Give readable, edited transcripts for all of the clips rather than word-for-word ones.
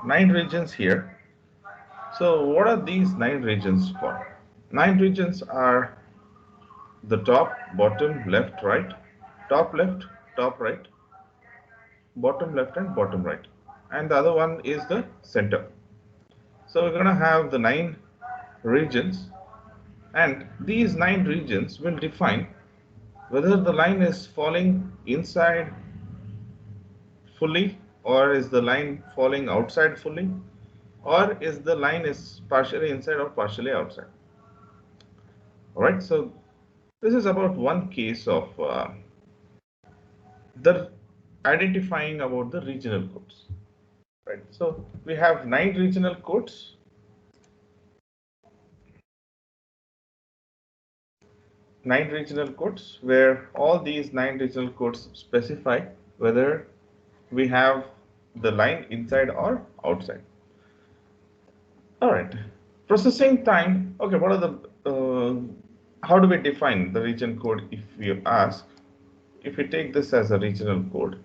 9 regions here. So what are these 9 regions for? 9 regions are the top, bottom, left, right, top right, bottom left and bottom right. And the other one is the center. So we're going to have the 9 regions, and these 9 regions will define whether the line is falling inside fully, or is the line falling outside fully, or is the line is partially inside or partially outside. All right, so this is about one case of the identifying about the regional codes. Right, so we have 9 regional codes. 9 regional codes where all these 9 regional codes specify whether we have the line inside or outside. All right, processing time. Okay, what are the how do we define the region code? If we ask, if we take this as a regional code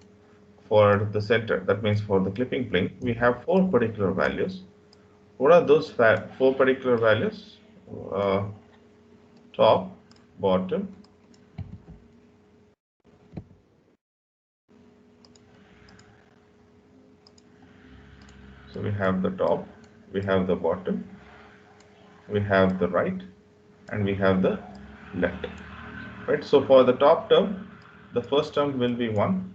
for the center, that means for the clipping plane, we have 4 particular values. What are those 4 particular values? Top, bottom, so we have the top, we have the bottom, we have the right, and we have the left. Right, so for the top term, the first term will be 1.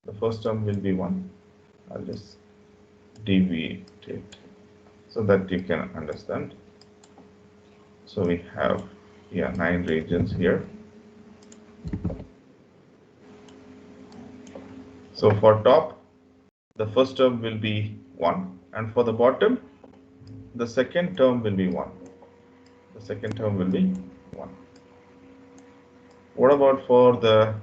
The first term will be 1. I'll just deviate it so that you can understand. So we have 9 regions here. So for top, the first term will be 1, and for the bottom, the second term will be 1. The second term will be 1. What about for the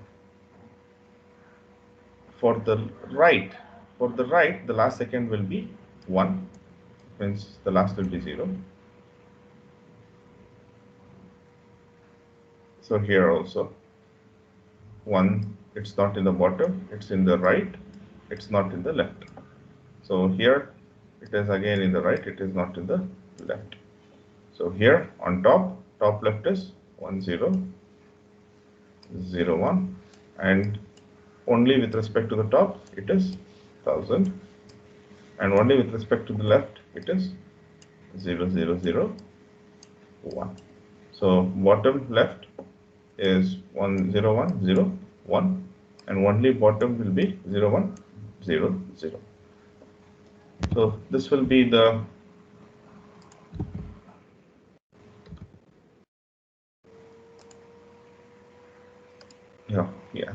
right? For the right, the last second will be 1, means the last will be 0. So here also 1, it's not in the bottom, it's in the right, it's not in the left. So here it is again in the right, it is not in the left. So here on top left is 1 0 0 1, and only with respect to the top it is 1000, and only with respect to the left it is 0 0 0 1. So bottom left is 1 0 1 0 1, and only bottom will be 0 1 0 0. So this will be the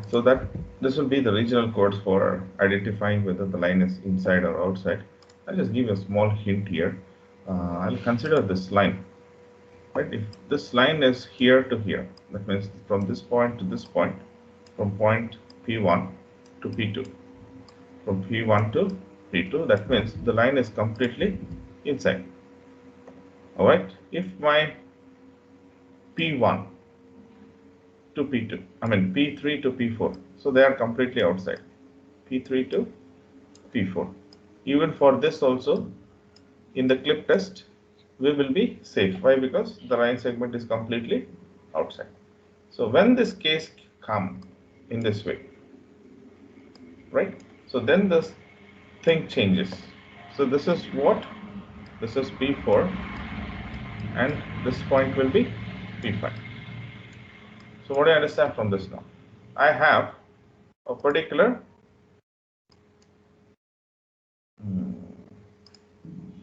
so that this will be the regional codes for identifying whether the line is inside or outside. I'll just give you a small hint here. I'll consider this line. Right, if this line is here to here, that means from this point to this point, from point P1 to P2, from P1 to P2, that means the line is completely inside. All right, if my P1 to P2, I mean P3 to P4, so they are completely outside. P3 to P4. Even for this also, in the clip test, we will be safe. Why? Because the line segment is completely outside. So when this case come in this way, right? So then this thing changes. So this is what? This is P4, and this point will be P5. So what do I understand from this now? I have a particular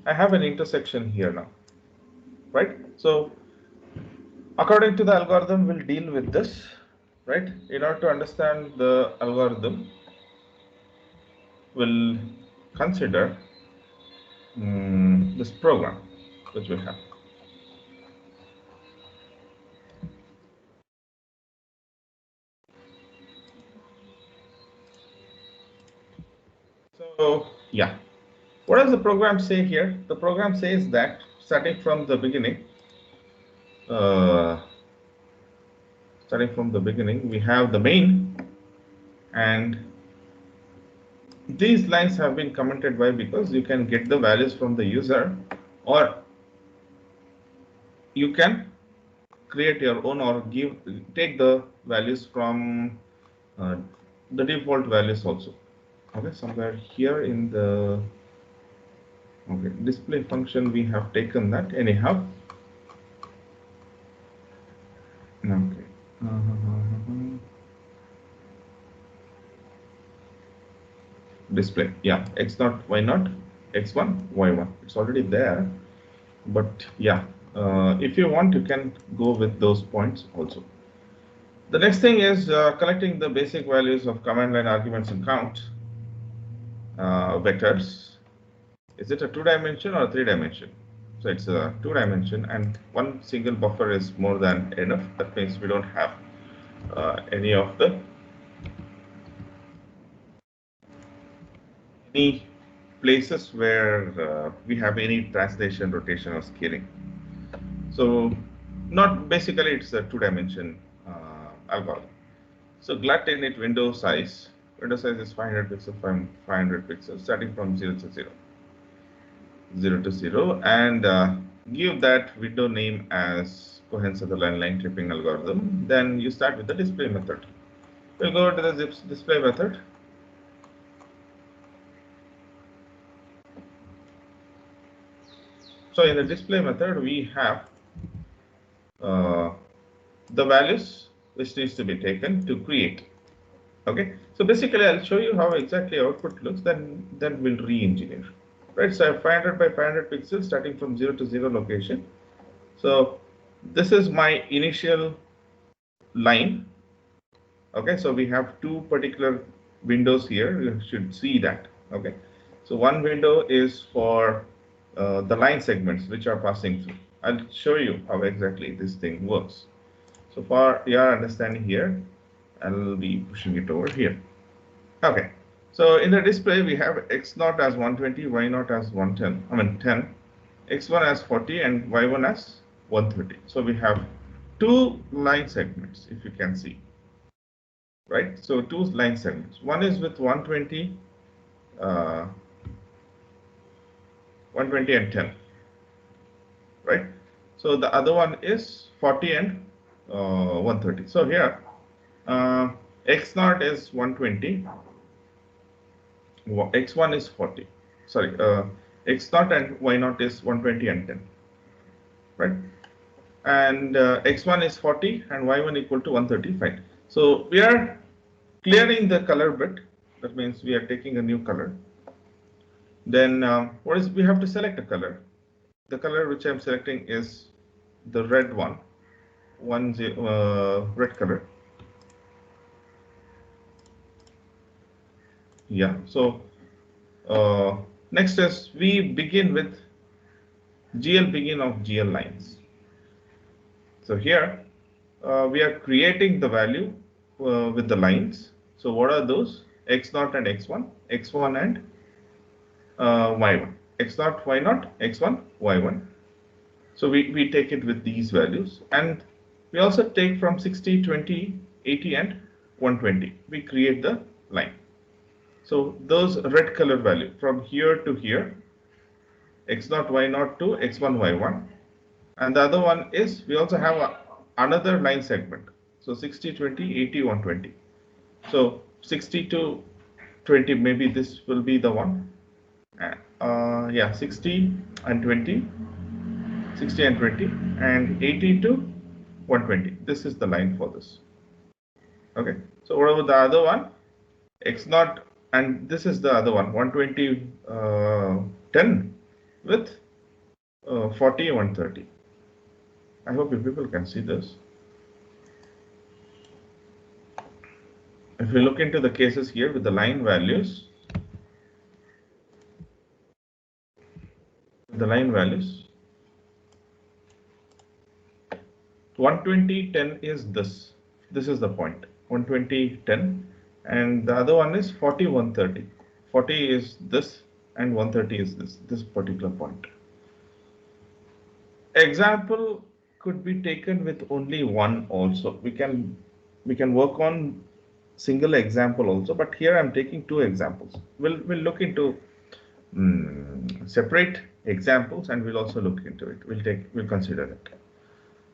I have an intersection here now, right? So according to the algorithm, we'll deal with this, right? In order to understand the algorithm, we'll consider this program which we have. So what does the program say here? The program says that starting from the beginning, we have the main, and These lines have been commented by because you can get the values from the user, or you can create your own, or take the values from uh, the default values also. Okay, somewhere here in the display function we have taken that anyhow. Okay. Display, yeah, x naught, y naught, x1, y1. It's already there, but yeah, if you want, you can go with those points also. The next thing is collecting the basic values of command line arguments and count vectors. Is it a 2-dimension or a 3-dimension? So it's a 2-dimension, and one single buffer is more than enough. That means we don't have any of the any places where we have any translation, rotation, or scaling. So not basically it's a 2-dimension algorithm. So GLUT init window size. Window size is 500 pixels, 500 pixels, starting from 0 to 0. 0 to 0, and give that window name as Cohen Sutherland line tripping algorithm. Then you start with the display method. We'll go to the display method. So in the display method, we have uh, the values which needs to be taken to create. Okay, so basically I'll show you how exactly output looks, then we'll re-engineer. Right, so I have 500 by 500 pixels starting from 0 to 0 location. So this is my initial line. Okay, so we have two particular windows here. You should see that. Okay, so one window is for the line segments which are passing through. I'll show you how exactly this thing works. So for your understanding here, I'll be pushing it over here. Okay, so in the display we have x naught as 120, y naught as 110. I mean 10, x1 as 40, and y1 as 130. So we have two line segments, if you can see. Right, so two line segments. One is with 120, 120 and 10. Right, so the other one is 40 and 130. So here, x naught is 120, x1 is 40. Sorry, x naught and y naught is 120 and 10. Right, and x1 is 40 and y1 equal to 135. So we are clearing the color bit. That means we are taking a new color. Then what is, we have to select a color. The color which I'm selecting is the red one, red color. Yeah, so next is we begin with GL begin of GL lines. So here we are creating the value with the lines. So what are those? X0 and X1, X1 and Y1, X0, Y0, X1, Y1. So we take it with these values, and we also take from 60, 20, 80 and 120. We create the line. So those red color value from here to here, x0, y0 to x1, y1. And the other one is we also have another line segment. So 60, 20, 80, 120. So 60 to 20, maybe this will be the one. Yeah, 60 and 20, 60 and 20, and 80 to 120. This is the line for this. Okay, so what about the other one? X0, and this is the other one, 120, 10 with 40, 130. I hope you people can see this. If we look into the cases here with the line values, 120, 10 is this. This is the point, 120, 10, and the other one is 40, 130. 40 is this, and 130 is this particular point. Example could be taken with only one also. We can work on single example also, but here I'm taking two examples. We'll look into separate examples, and we'll also look into it. We'll consider it.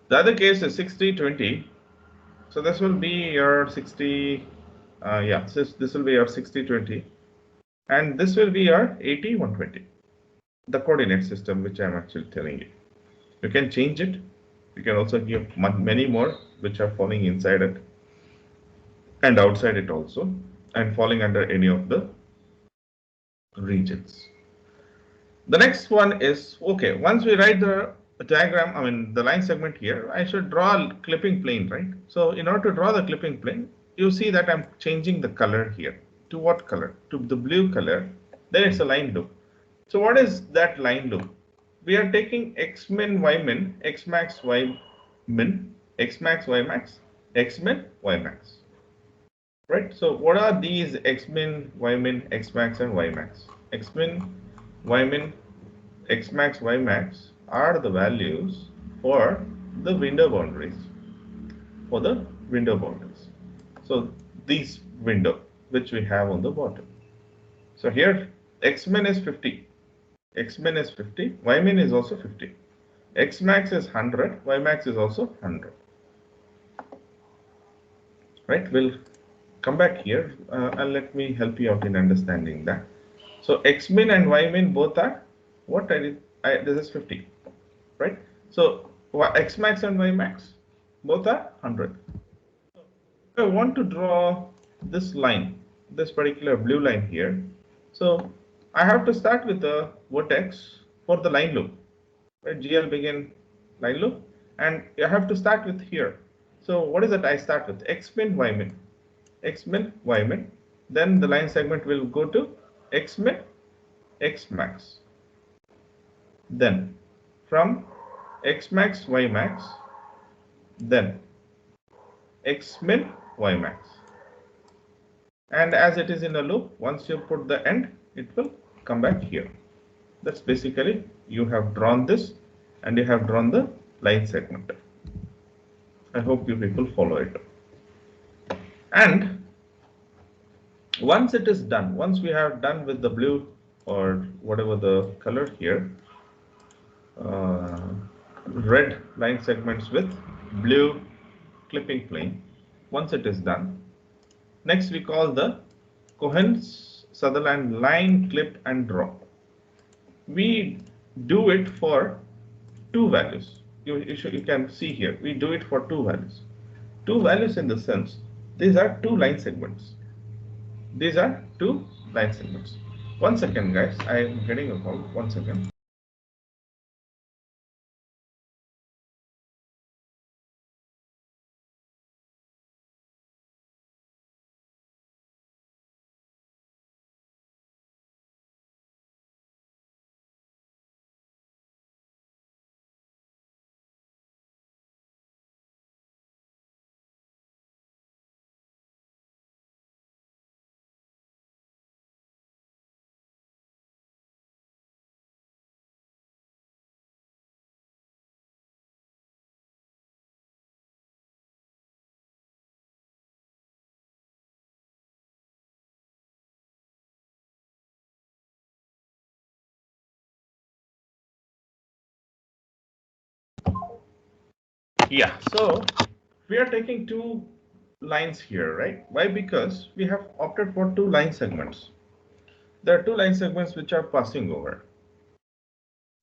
The other case is 60-20. So this will be your 60. Yeah, this will be your 60-20, and this will be your 80-120. The coordinate system which I'm actually telling you. You can change it. You can also give many more which are falling inside it and outside it also, and falling under any of the regions. The next one is, okay, once we write the diagram, I mean the line segment here, I should draw a clipping plane, right? So in order to draw the clipping plane, you see that I'm changing the color here. To what color? To the blue color. Then it's a line loop. So what is that line loop? We are taking x min, y min, x max, y min, x max, y max, x min, y max. Right? So what are these x min, y min, x max, and y max? X min, y min, x max, y max are the values for the window boundaries. For the window boundaries. So these window which we have on the bottom. So here x min is 50. X min is 50. Y min is also 50. X max is 100. Y max is also 100. Right? We'll come back here and let me help you out in understanding that. So x min and y min both are what I did. This is 50, right? So x max and y max both are 100. I want to draw this line, this particular blue line here. So I have to start with the vertex for the line loop, right? GL begin line loop, and I have to start with here. So what is that? I start with x min, y min, x min, y min. Then the line segment will go to x min, x max. Then from x max, y max, then x min, y max. And as it is in a loop, once you put the end, it will come back here. That's basically, you have drawn this and you have drawn the line segment. I hope you people follow it. And once it is done, once we have done with the blue or whatever the color here, red line segments with blue clipping plane, once it is done, next we call the Cohen Sutherland line clip and draw. We do it for two values. You can see here, we do it for two values. Two values in the sense, these are two line segments. These are two line segments. 1 second, guys. I am getting a call. 1 second. Yeah, so we are taking two lines here, right? Why? Because we have opted for two line segments. There are two line segments which are passing over.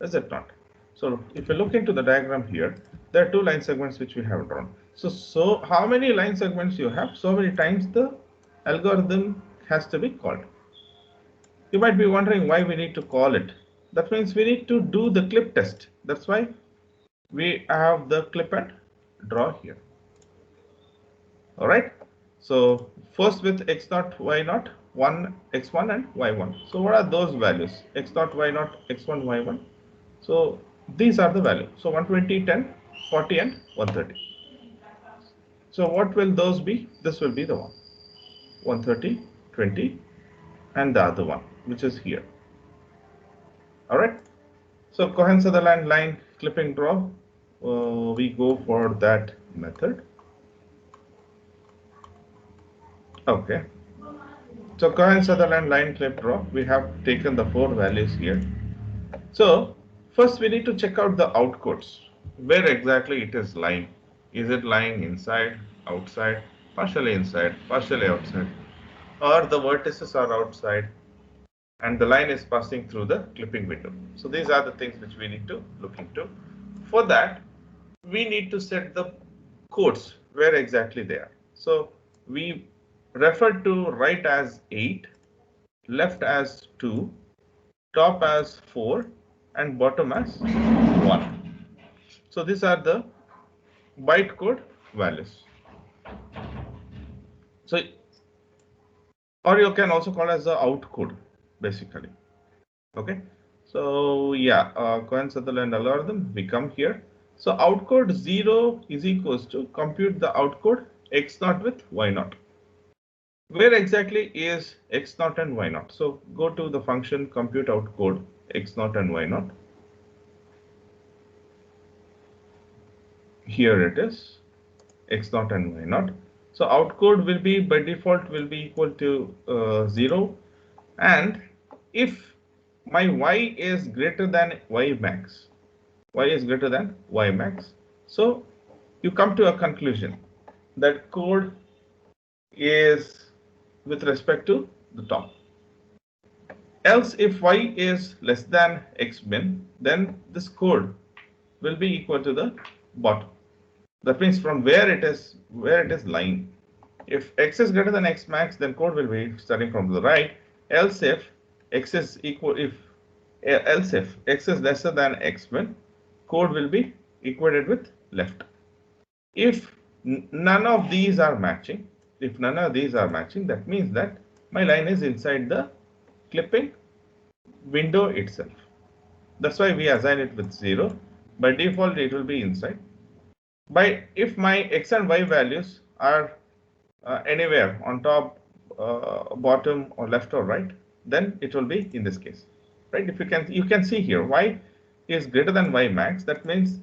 Is it not? So if you look into the diagram here, there are two line segments which we have drawn. So how many line segments you have, so many times the algorithm has to be called. You might be wondering why we need to call it. That means we need to do the clip test. That's why we have the clip and draw here. All right. So first with x naught, y naught, 1, x1 and y1. So what are those values? X naught, y naught, x1, y1. So these are the values. So 120, 10, 40 and 130. So what will those be? This will be the one. 130, 20 and the other one which is here. All right. So Cohen Sutherland line clipping draw, we go for that method. Okay. So Cohen Sutherland line clip draw. We have taken the four values here. So first we need to check out the outcodes. Where exactly it is lying. Is it lying inside, outside, partially inside, partially outside, or the vertices are outside and the line is passing through the clipping window. So these are the things which we need to look into. For that, we need to set the codes where exactly they are. So we refer to right as 8, left as 2, top as 4, and bottom as 1. So these are the bytecode values. So, or you can also call as the out code, basically. Okay. So yeah, Cohen Sutherland algorithm. We come here. So outcode 0 is equals to compute the outcode x naught with y naught. Where exactly is x naught and y naught? So go to the function compute outcode x naught and y naught. Here it is, x naught and y naught. So outcode will be by default will be equal to 0, and if my y is greater than y max, y is greater than y max, so you come to a conclusion that code is with respect to the top. Else if y is less than x min, then this code will be equal to the bottom. That means from where it is lying. If x is greater than x max, then code will be starting from the right. Else if x is equal, else if x is lesser than x min, code will be equated with left. If none of these are matching, that means that my line is inside the clipping window itself. That's why we assign it with 0. By default, it will be inside. If my x and y values are anywhere on top, bottom, or left or right, then it will be in this case, right? If you can see here, y is greater than y max. That means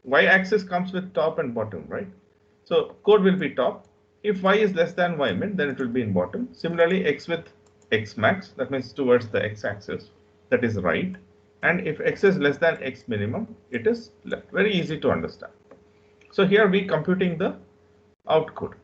y axis comes with top and bottom, right? So code will be top. If y is less than y min, then it will be in bottom. Similarly, x with x max, that means towards the x axis, that is right. And if x is less than x minimum, it is left. Very easy to understand. So here we computing the outcode.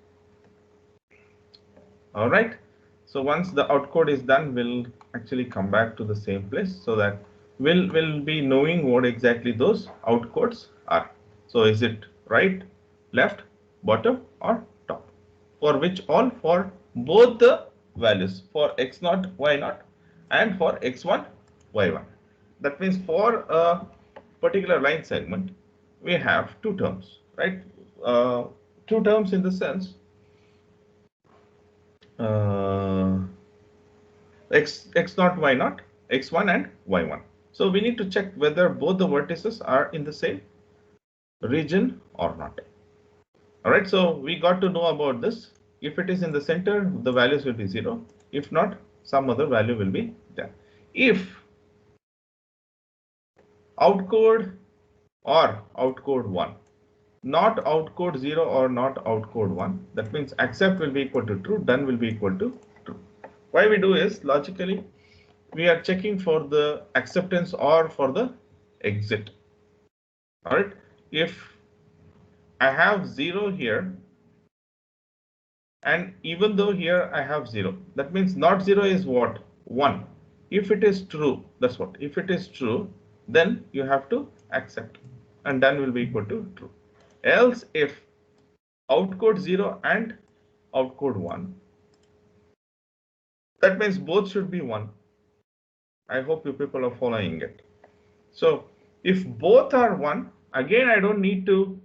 All right. So once the outcode is done, we'll actually come back to the same place so that we'll be knowing what exactly those outcodes are. So is it right, left, bottom, or top? For which all? For both the values, for x naught, y naught, and for x1, y1. That means for a particular line segment, we have two terms, right? Two terms in the sense uh, x naught, y naught, x1 and y1. So we need to check whether both the vertices are in the same region or not. All right, so we got to know about this. If it is in the center, the values will be 0. If not, some other value will be there. If outcode or outcode 1, not outcode 0 or not outcode 1, that means accept will be equal to true, done will be equal to true. Why we do is logically we are checking for the acceptance or for the exit. All right, if I have 0 here, and even though here I have 0, that means not 0 is what? 1. If it is true, that's what. If it is true, then you have to accept, and done will be equal to true. Else, if outcode 0 and outcode 1, that means both should be 1. I hope you people are following it. So if both are 1, again I don't need to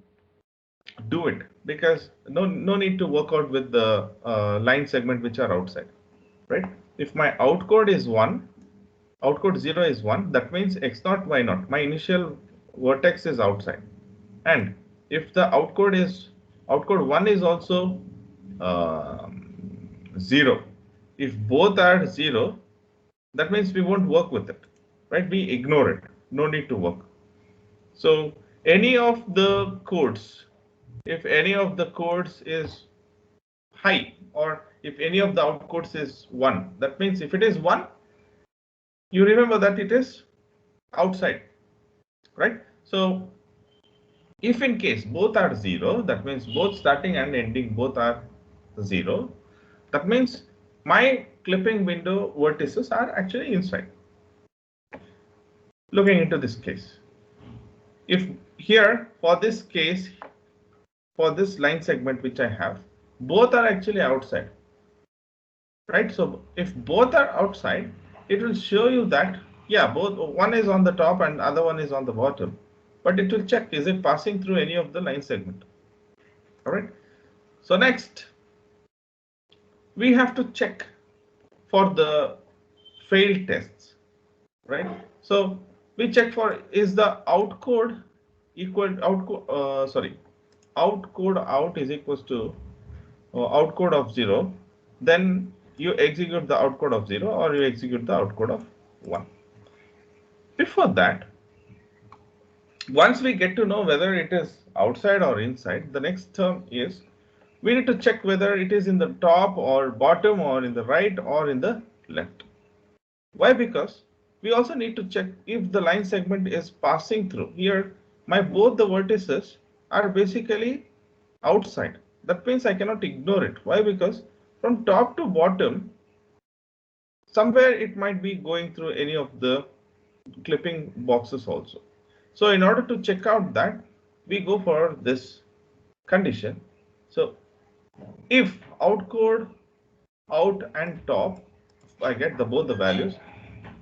do it because no need to work out with the line segment which are outside, right? If my outcode is 1, outcode 0 is 1, that means x naught, y naught, my initial vertex is outside. And if the outcode 1 is also 0, if both are 0, that means we won't work with it, right? We ignore it, no need to work. So any of the codes, if any of the codes is high or if any of the outcodes is 1. That means if it is 1, you remember that it is outside, right? So if in case both are 0, that means both starting and ending both are 0. That means my clipping window vertices are actually inside. Looking into this case, if here for this case, for this line segment which I have, both are actually outside, right? So if both are outside, it will show you that, yeah, both one is on the top and other one is on the bottom, but it will check, is it passing through any of the line segment? All right. So next, we have to check for the failed tests, right? So we check for, is the outcode equal outcode out is equals to outcode of 0, then you execute the outcode of 0 or you execute the outcode of 1. Before that, once we get to know whether it is outside or inside, the next term is we need to check whether it is in the top or bottom or in the right or in the left. Why? Because we also need to check if the line segment is passing through. Here, both the vertices are basically outside. That means I cannot ignore it. Why? Because from top to bottom, somewhere it might be going through any of the clipping boxes also. So in order to check out that, we go for this condition. So if outcode out and top, I get both the values,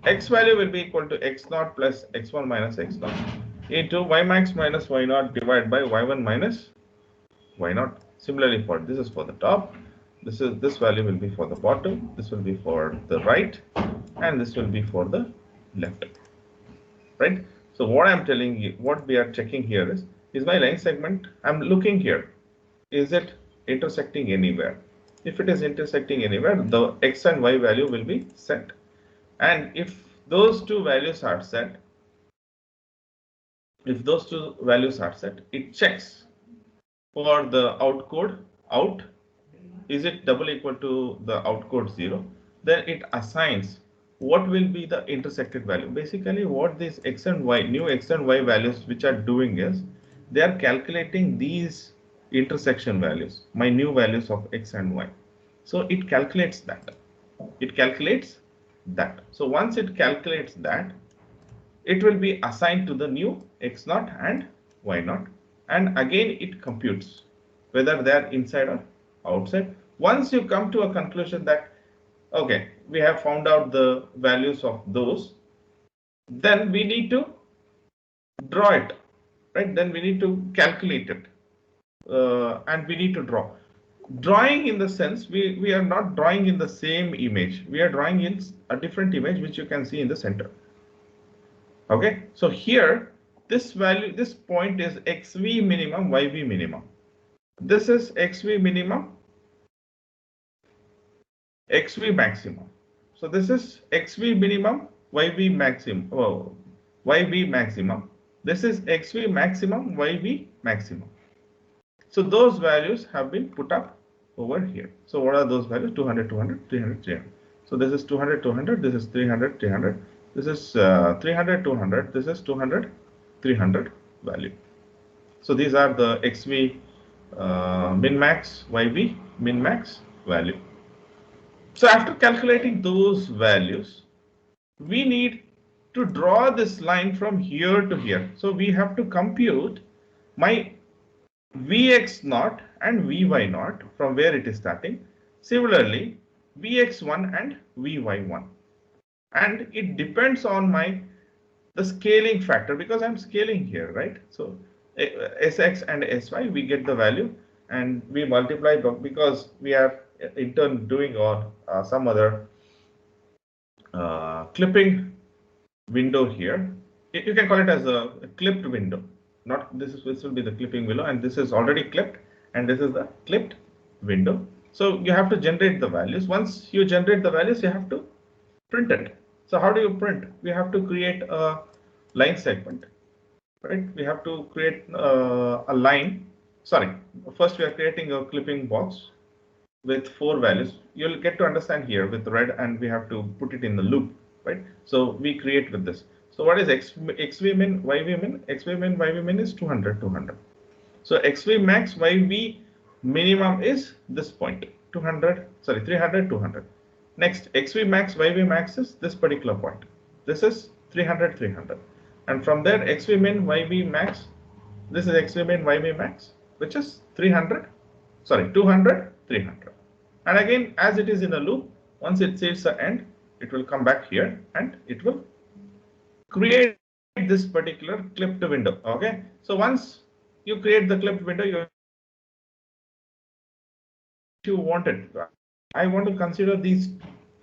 x value will be equal to x naught plus x1 minus x naught into y max minus y naught divided by y1 minus y naught. Similarly, for this is for the top, this value will be for the bottom, this will be for the right, and this will be for the left, right? So what I'm telling you, what we are checking here is my line segment. I'm looking here, is it intersecting anywhere? If it is intersecting anywhere, the x and y value will be set. And if those two values are set, it checks for the outcode out. Is it double equal to the outcode 0? Then it assigns what will be the intersected value. Basically, what these x and y, new x and y values which are doing is, they are calculating these intersection values, my new values of x and y. So it calculates that. So once it calculates that, it will be assigned to the new x naught and y naught, and again it computes whether they are inside or outside. Once you come to a conclusion that, okay, we have found out the values of those, then we need to draw it, right? Then we need to calculate it, and we need to draw. Drawing in the sense, we are not drawing in the same image. We are drawing in a different image, which you can see in the center. Okay, so here this value, this point is xv minimum, yv minimum. This is xv minimum, xv maximum. So this is xv minimum, yv maximum. Oh, yv maximum. This is xv maximum, yv maximum. So those values have been put up over here. So what are those values? 200, 200, 300, 300. So this is 200, 200. This is 300, 300. This is 300, 200. This is 200, 300 value. So these are the xv min max, yv min max value. So after calculating those values, we need to draw this line from here to here. So we have to compute my Vx naught and Vy naught from where it is starting. Similarly, Vx1 and Vy1. And it depends on the scaling factor, because I'm scaling here, right? So Sx and Sy, we get the value and we multiply because we are in turn doing on some other clipping window here. You can call it as a clipped window. Not this will be the clipping window, and this is already clipped, and this is the clipped window. So you have to generate the values. Once you generate the values, you have to print it. So how do you print? We have to create a line segment, right? We have to create a line. Sorry, first we are creating a clipping box. with 4 values. You'll get to understand here with red, and we have to put it in the loop, right? So we create with this. So what is xv min, yv min? Xv min, yv min is 200, 200. So xv max, yv minimum is this point, 200, sorry, 300, 200. Next, xv max, yv max is this particular point. This is 300, 300. And from there, xv min, yv max, this is xv min, yv max, which is 300, sorry, 200, 300. And again, as it is in a loop, once it says the end, it will come back here and it will create this particular clipped window. Okay, so once you create the clipped window, you want it. I want to consider these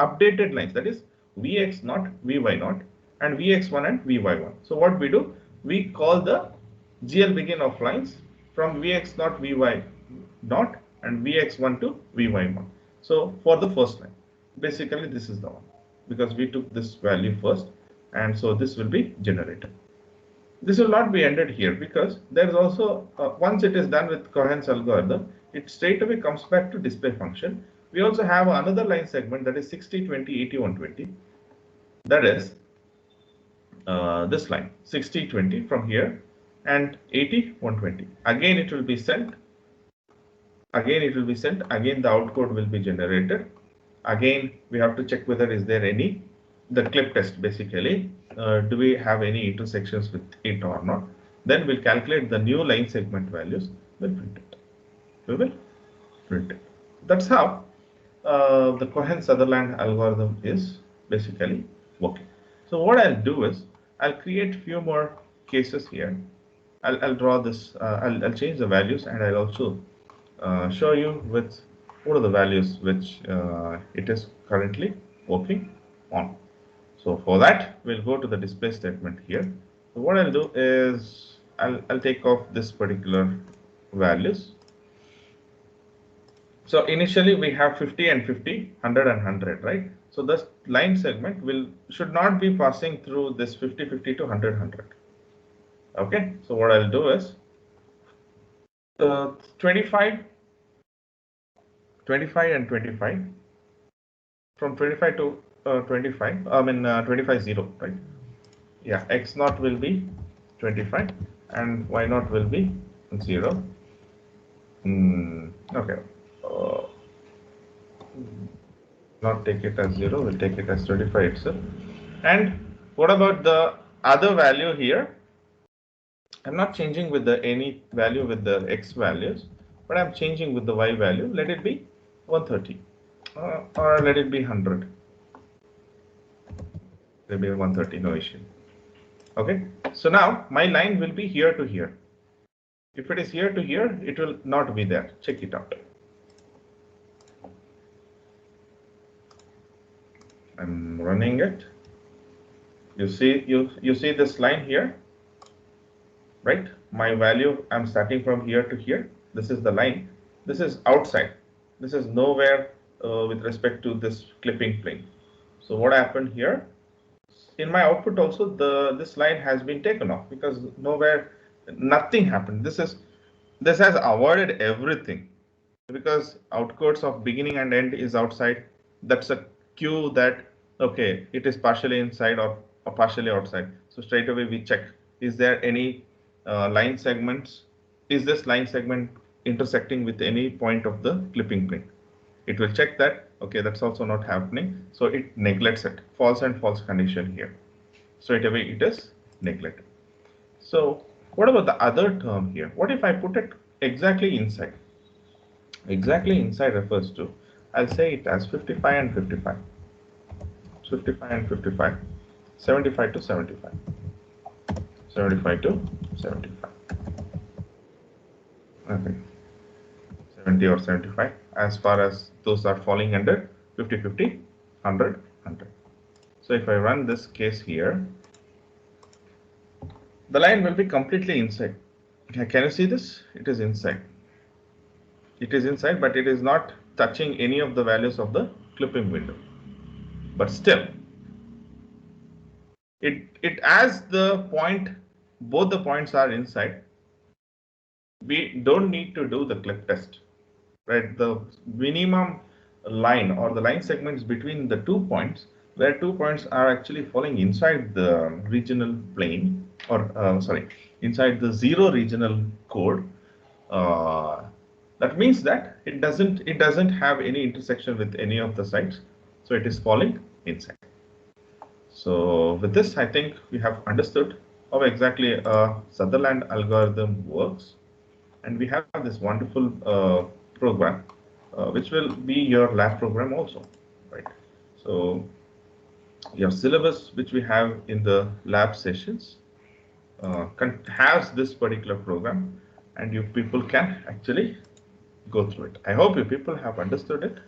updated lines, that is Vx0, Vy0, and Vx1 and Vy1. So what we do, we call the GL begin of lines from Vx0, Vy0, and Vx1 to Vy1. So for the first line, basically this is the one, because we took this value first, and so this will be generated. This will not be ended here, because there is also, once it is done with Cohen's algorithm, it straight away comes back to display function. We also have another line segment, that is 60, 20, 80, 120. That is this line 60, 20 from here, and 80, 120. Again it will be sent. Again it will be sent. Again the outcode will be generated. Again we have to check whether is there any, the clip test basically, do we have any intersections with it or not. Then we'll calculate the new line segment values. We'll print it. We will print it. That's how the Cohen Sutherland algorithm is basically working. So what I'll do is I'll create few more cases here. I'll draw this. I'll change the values, and I'll also show you with what are the values which it is currently working on. So for that, we'll go to the display statement here. So what I'll do is I'll take off this particular values. So initially we have 50 and 50, 100 and 100, right? So this line segment should not be passing through this 50, 50 to 100, 100. Okay, so what I'll do is 25, 25 and 25. From 25 to 25, 25, 0, right? Yeah, x0 will be 25 and y0 will be 0. Okay. Not take it as 0, we'll take it as 25 itself. And what about the other value here? I'm not changing with the any value with the x values, but I'm changing with the y value. Let it be 130 or let it be 100. Let it be 130, no issue. Okay, so now my line will be here to here. If it is here to here, it will not be there. Check it out. I'm running it. You see this line here, right? My value, I'm starting from here to here. This is the line. This is outside. This is nowhere with respect to this clipping plane. So what happened here? In my output also, this line has been taken off, because nowhere, nothing happened. This has avoided everything, because outcodes of beginning and end is outside. That's a cue that okay, it is partially inside or partially outside. So straight away we check, is there any line segments? Is this line segment intersecting with any point of the clipping plane? It will check that. Okay, that's also not happening. So it neglects it. False and false condition here. Straight away it is neglected. So what about the other term here? What if I put it exactly inside? Exactly inside refers to, I'll say it as 55 and 55. 55 and 55. 75 to 75. 75 to 75. Okay. 70 or 75, as far as those are falling under 50, 50, 100, 100. So if I run this case here, the line will be completely inside. Can you see this? It is inside. It is inside, but it is not touching any of the values of the clipping window. But still, it as the point, both the points are inside, we don't need to do the clip test. right? The minimum line or the line segments between the 2 points, where 2 points are actually falling inside the regional plane, or sorry, inside the zero regional code. Uh, that means that it doesn't have any intersection with any of the sides, so it is falling inside. So with this, I think we have understood how exactly a Sutherland algorithm works, and we have this wonderful program, which will be your lab program also, right? So your syllabus, which we have in the lab sessions, has this particular program, and you people can actually go through it. I hope you people have understood it,